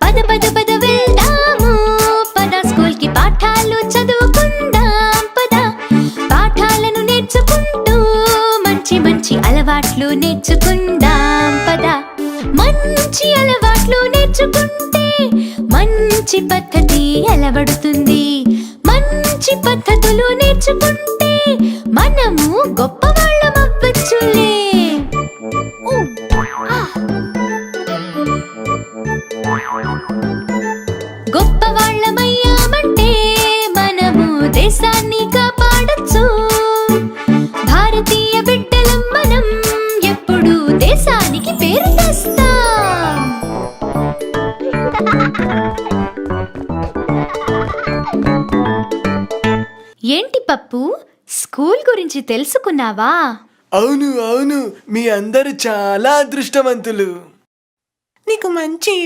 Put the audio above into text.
పద పద పద వెళ్దాము, పద స్కూల్ కి పాఠాలు చదువుకుందాం. పద పాఠాలను నేర్చుకుంటూ మంచి మంచి అలవాట్లు నేర్చుకుందాం. పద మంచి అలవాట్లు నేర్చుకుంటే మంచి పద్ధతి అలవడుతుంది. మంచి పద్ధతులు నేర్చుకుంటే మనము గొప్పవాళ్ళం అవ్వచ్చులే. గొప్పవాళ్ళమయ్యామంటే మనము దేశాన్ని కాపాడచ్చు. భారతీయ బిడ్డలం మనం, ఎప్పుడు దేశానికి పేరు తెస్తాం. ఏంటి పప్పు, స్కూల్ గురించి తెలుసుకున్నావా? అవును అవును, మీ అందరూ చాలా అదృష్టవంతులు. నీకు మంచి